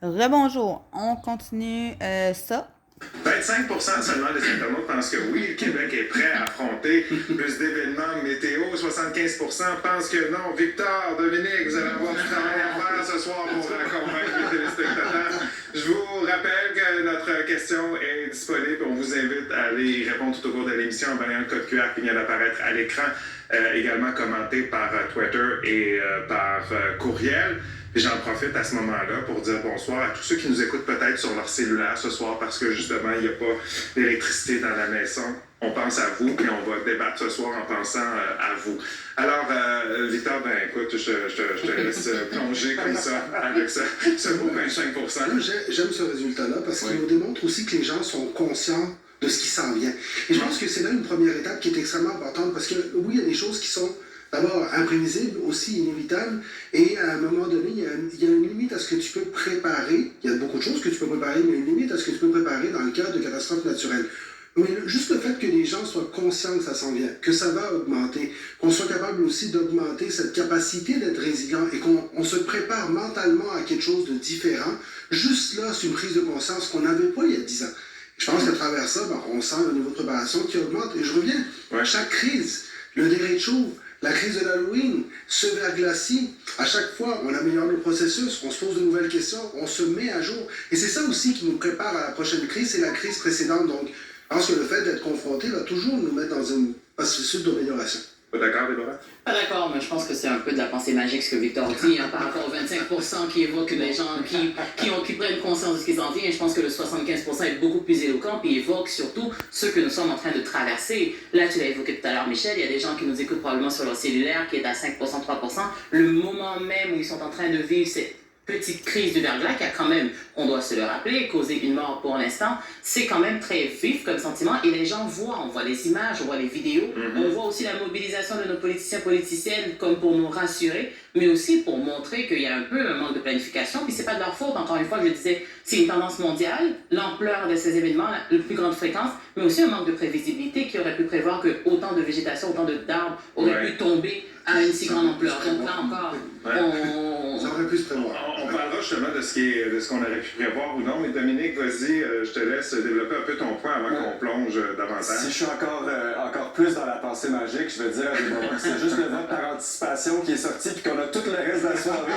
Rebonjour, on continue ça. 25 seulement des internautes pensent que oui, le Québec est prêt à affronter plus d'événements météo. 75 pensent que non. Victor, Dominique, vous allez avoir du travail à faire ce soir pour convaincre les téléspectateurs. Je vous rappelle que notre question est disponible. On vous invite à aller y répondre tout au cours de l'émission en voyant le code QR qui vient d'apparaître à l'écran, également commenté par Twitter et par courriel. Et j'en profite à ce moment-là pour dire bonsoir à tous ceux qui nous écoutent peut-être sur leur cellulaire ce soir parce que justement, il n'y a pas d'électricité dans la maison. On pense à vous et on va débattre ce soir en pensant à vous. Alors, Victor, ben écoute, je te laisse plonger comme ça avec ce beau 25 Moi, j'aime ce résultat-là parce qu'il nous démontre aussi que les gens sont conscients de ce qui s'en vient. Et je pense que c'est là une première étape qui est extrêmement importante parce que oui, il y a des choses qui sont d'abord imprévisible, aussi inévitable, et à un moment donné, il y a une limite à ce que tu peux préparer. Il y a beaucoup de choses que tu peux préparer, mais une limite à ce que tu peux préparer dans le cas de catastrophes naturelles. Mais juste le fait que les gens soient conscients que ça s'en vient, que ça va augmenter, qu'on soit capable aussi d'augmenter cette capacité d'être résilient et qu'on se prépare mentalement à quelque chose de différent, juste là, c'est une prise de conscience qu'on n'avait pas il y a 10 ans. Je pense qu'à travers ça, on sent un niveau de préparation qui augmente. Et je reviens, chaque crise, le dérecho, la crise de l'Halloween, ce verglas-ci, à chaque fois, on améliore le processus, on se pose de nouvelles questions, on se met à jour. Et c'est ça aussi qui nous prépare à la prochaine crise, c'est la crise précédente. Donc, je pense que le fait d'être confronté va toujours nous mettre dans un processus d'amélioration. Pas d'accord, Déborah? Pas d'accord, mais je pense que c'est un peu de la pensée magique ce que Victor dit par rapport aux 25% qui évoquent les gens qui prennent conscience de ce qui s'en vient. Je pense que le 75% est beaucoup plus éloquent puis évoque surtout ce que nous sommes en train de traverser. Là, tu l'as évoqué tout à l'heure, Michel, il y a des gens qui nous écoutent probablement sur leur cellulaire qui est à 5%, 3%. Le moment même où ils sont en train de vivre cette petite crise du verglas qui a quand même, on doit se le rappeler, causé une mort pour l'instant, c'est quand même très vif comme sentiment et les gens voient, on voit les images, on voit les vidéos, on voit aussi la mobilisation de nos politiciennes comme pour nous rassurer, mais aussi pour montrer qu'il y a un peu un manque de planification, puis c'est pas de leur faute, encore une fois, je disais, c'est une tendance mondiale, l'ampleur de ces événements, la plus grande fréquence, mais aussi un manque de prévisibilité qui aurait pu prévoir que autant de végétation, autant d'arbres auraient pu tomber à une si grande ampleur. Donc là encore, ça aurait pu se prévoir. On parlera justement de ce qu'on aurait pu prévoir ou non, mais Dominique, vas-y, je te laisse développer un peu ton point avant qu'on plonge davantage. Si je suis encore plus dans la pensée magique, je veux dire, c'est juste le vote par anticipation qui est sorti puis qu'on a tout le reste de la soirée.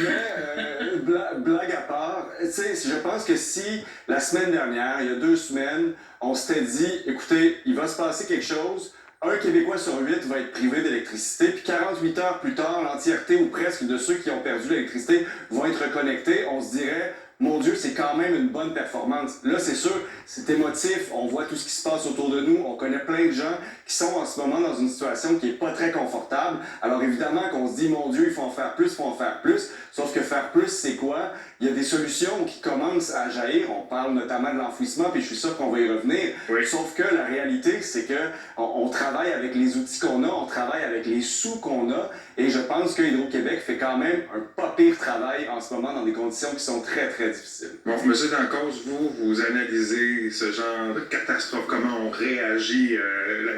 Mais, blague à part, tu sais, je pense que si la semaine dernière, il y a 2 semaines, on s'était dit, écoutez, il va se passer quelque chose, un Québécois sur 8 va être privé d'électricité, puis 48 heures plus tard, l'entièreté ou presque de ceux qui ont perdu l'électricité vont être reconnectés, on se dirait, mon Dieu, c'est quand même une bonne performance. Là, c'est sûr, c'est émotif, on voit tout ce qui se passe autour de nous, on connaît plein de gens qui sont en ce moment dans une situation qui n'est pas très confortable. Alors évidemment qu'on se dit, mon Dieu, il faut en faire plus, il faut en faire plus. Sauf que faire plus, c'est quoi? Il y a des solutions qui commencent à jaillir. On parle notamment de l'enfouissement, puis je suis sûr qu'on va y revenir. Oui. Sauf que la réalité, c'est que on travaille avec les outils qu'on a, on travaille avec les sous qu'on a, et je pense que Hydro-Québec fait quand même un pas pire travail en ce moment dans des conditions qui sont très, très difficiles. Bon, monsieur Dancause, vous analysez ce genre de catastrophe, comment on réagit,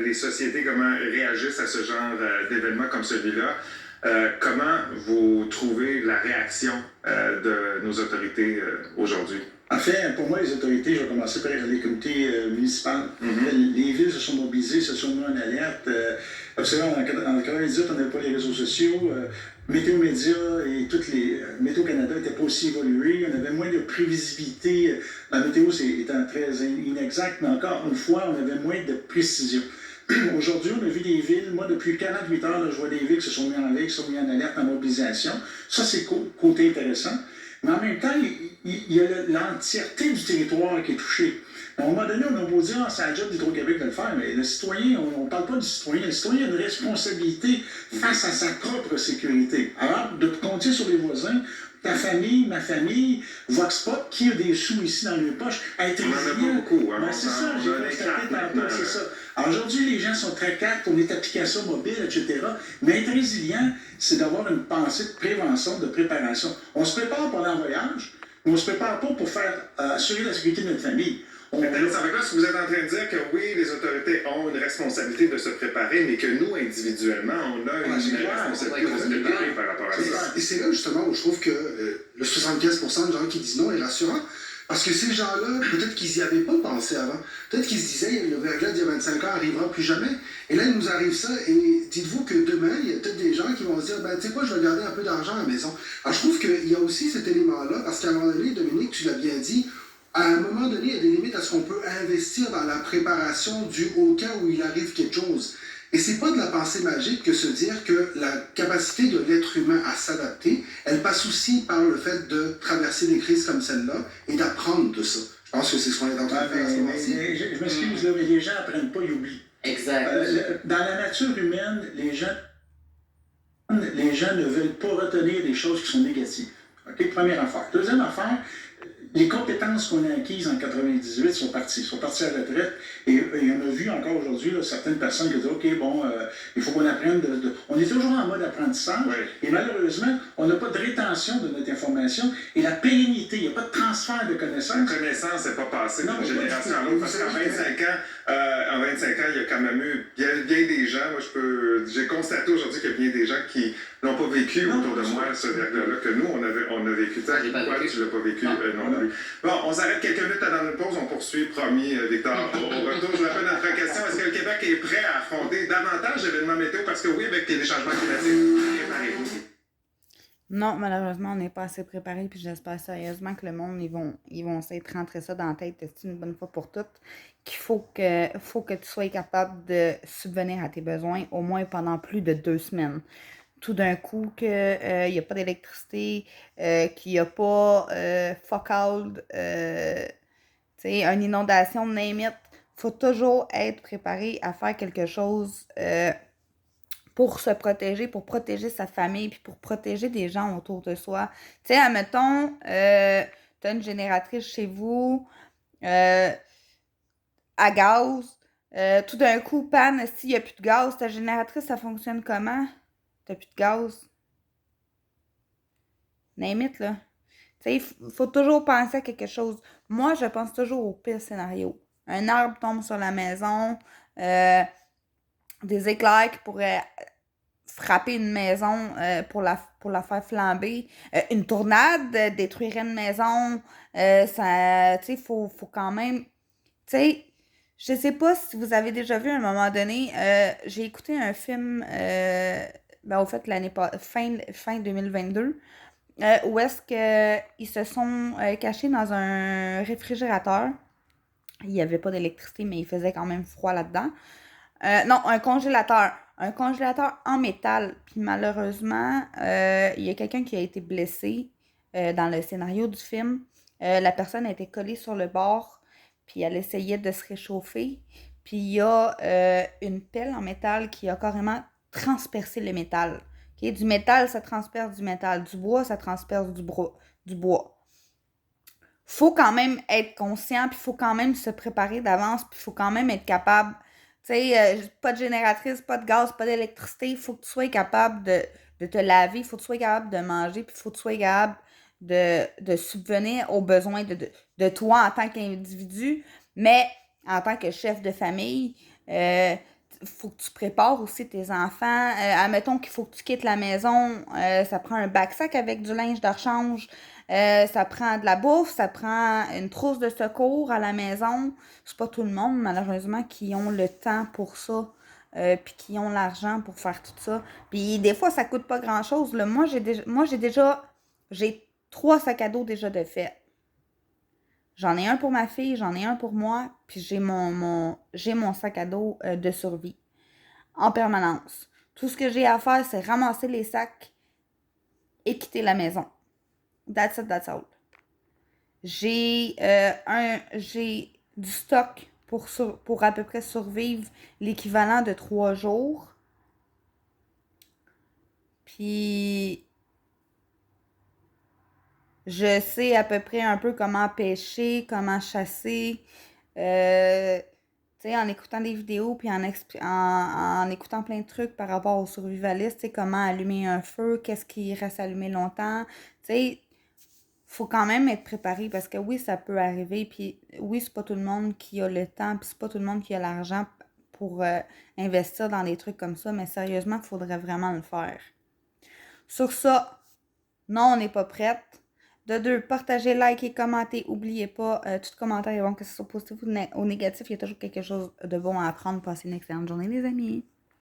les sociétés, comment réagissent à ce genre d'événements comme celui-là. Comment vous trouvez la réaction de nos autorités aujourd'hui? En fait, pour moi, les autorités, je vais commencer par les comités municipaux. Les villes se sont mobilisées, se sont mis en alerte. Vous savez, en 98, on n'avait pas les réseaux sociaux. Météo Média et toutes les Météo Canada n'étaient pas aussi évolués. On avait moins de prévisibilité. La météo étant très inexacte, mais encore une fois, on avait moins de précision. Aujourd'hui, on a vu des villes, moi depuis 48 heures, là, je vois des villes qui se sont mis en veille, qui se sont mis en alerte, en mobilisation. Ça, c'est côté intéressant. Mais en même temps, il y a l'entièreté du territoire qui est touchée. À un moment donné, on a beau dire, c'est la job d'Hydro-Québec de le faire, mais le citoyen, on ne parle pas du citoyen. Le citoyen a une responsabilité face à sa propre sécurité. Alors, de compter sur les voisins, ta famille, ma famille, Vox Pop, qui a des sous ici dans les poches, être résilient. On en a pas beaucoup, hein? Ben, c'est ça, j'ai constaté tantôt, c'est ça. Alors aujourd'hui, les gens sont très cartes, on est application mobile, etc. Mais être résilient, c'est d'avoir une pensée de prévention, de préparation. On se prépare pendant un voyage, mais on ne se prépare pas pour faire assurer la sécurité de notre famille. Intéressant. Fait que là, ce que vous êtes en train de dire que oui, les autorités ont une responsabilité de se préparer, mais que nous, individuellement, on a une c'est clair. responsabilité de se préparer par rapport à ça. Et c'est là justement où je trouve que le 75% de gens qui disent non est rassurant. Parce que ces gens-là, peut-être qu'ils n'y avaient pas pensé avant. Peut-être qu'ils se disaient, le verglas d'il y a 25 ans n'arrivera plus jamais. Et là, il nous arrive ça. Et dites-vous que demain, il y a peut-être des gens qui vont se dire, ben, tu sais quoi, je vais garder un peu d'argent à la maison. Alors, je trouve qu'il y a aussi cet élément-là, parce qu'à un moment donné, Dominique, tu l'as bien dit, à un moment donné, il y a des limites à ce qu'on peut investir dans la préparation au cas où il arrive quelque chose. Et c'est pas de la pensée magique que se dire que la capacité de l'être humain à s'adapter, elle passe aussi par le fait de traverser des crises comme celle-là et d'apprendre de ça. Je pense que c'est ce qu'on est en train de faire à ce moment-ci. Je m'excuse, là, mais les gens n'apprennent pas, ils oublient. Exact. Dans la nature humaine, les gens ne veulent pas retenir des choses qui sont négatives. OK? Première affaire. Deuxième affaire, les compétences qu'on a acquises en 98 sont parties à la retraite. Et on a vu encore aujourd'hui certaines personnes qui disent OK, bon, il faut qu'on apprenne On est toujours en mode apprentissage. Oui. Et malheureusement, on n'a pas de rétention de notre information et la pérennité, il n'y a pas de transfert de connaissances. La connaissance n'est pas passée Non, d'une génération à l'autre. Parce qu'en 25 ans, il y a quand même eu bien des gens. Moi, j'ai constaté aujourd'hui qu'il y a bien des gens qui n'ont pas vécu autour de moi ce verglas-là que nous, on a vécu. Ah, j'ai pas Toi, vécu. tu l'as pas vécu non plus. Bon, on s'arrête quelques minutes dans une pause. On poursuit, promis, Victor. Au retour, je vous rappelle notre question. Est-ce que le Québec est prêt à affronter davantage d'événements météo? Parce que oui, avec les changements climatiques, préparez-vous. Non, malheureusement, on n'est pas assez préparé, puis j'espère sérieusement que le monde, ils vont essayer de rentrer ça dans la tête une bonne fois pour toutes, qu'il faut que tu sois capable de subvenir à tes besoins au moins pendant plus de 2 semaines. Tout d'un coup, qu'il n'y a pas d'électricité, qu'il n'y a pas fuck all, une inondation, name it. Faut toujours être préparé à faire quelque chose pour se protéger, pour protéger sa famille, puis pour protéger des gens autour de soi. Tu sais, admettons, t'as une génératrice chez vous à gaz. Tout d'un coup, panne, s'il n'y a plus de gaz, ta génératrice, ça fonctionne comment? T'as plus de gaz. Name it, là. Tu sais, il faut toujours penser à quelque chose. Moi, je pense toujours au pire scénario. Un arbre tombe sur la maison, des éclairs qui pourraient frapper une maison pour la faire flamber. Une tornade détruirait une maison. Ça, tu sais, faut quand même... Tu sais, je sais pas si vous avez déjà vu à un moment donné, j'ai écouté un film, au fait, fin 2022, où est-ce qu'ils se sont cachés dans un réfrigérateur. Il n'y avait pas d'électricité, mais il faisait quand même froid là-dedans. Non, un congélateur. Un congélateur en métal. Puis malheureusement, il y a quelqu'un qui a été blessé dans le scénario du film. La personne a été collée sur le bord, puis elle essayait de se réchauffer. Puis il y a une pelle en métal qui a carrément transpercé le métal. Okay? Du métal, ça transperce du métal. Du bois, ça transperce du bois. Faut quand même être conscient, puis il faut quand même se préparer d'avance, puis il faut quand même être capable... Tu sais, pas de génératrice, pas de gaz, pas d'électricité. Il faut que tu sois capable de te laver, il faut que tu sois capable de manger, puis il faut que tu sois capable de subvenir aux besoins de toi en tant qu'individu. Mais en tant que chef de famille, faut que tu prépares aussi tes enfants. Admettons qu'il faut que tu quittes la maison, ça prend un bac-sac avec du linge de rechange. Ça prend de la bouffe, ça prend une trousse de secours à la maison. C'est pas tout le monde, malheureusement, qui ont le temps pour ça, puis qui ont l'argent pour faire tout ça. Puis des fois, ça coûte pas grand-chose. Là. Moi, j'ai 3 sacs à dos déjà de fait. J'en ai un pour ma fille, j'en ai un pour moi, puis j'ai mon sac à dos de survie en permanence. Tout ce que j'ai à faire, c'est ramasser les sacs et quitter la maison. That's it, that's all. J'ai du stock pour à peu près survivre l'équivalent de 3 jours. Puis je sais à peu près un peu comment pêcher, comment chasser. Tu sais, en écoutant des vidéos puis en écoutant plein de trucs par rapport aux survivalistes, tu sais, comment allumer un feu, qu'est-ce qui reste allumé longtemps. Tu sais, faut quand même être préparé parce que oui, ça peut arriver. Puis oui, c'est pas tout le monde qui a le temps, puis c'est pas tout le monde qui a l'argent pour investir dans des trucs comme ça. Mais sérieusement, il faudrait vraiment le faire. Sur ça, non, on n'est pas prête. De 2, partagez, likez, commentez. N'oubliez pas, tout commentaire est bon, que ce soit positif ou négatif. Il y a toujours quelque chose de bon à apprendre. Passez une excellente journée, les amis.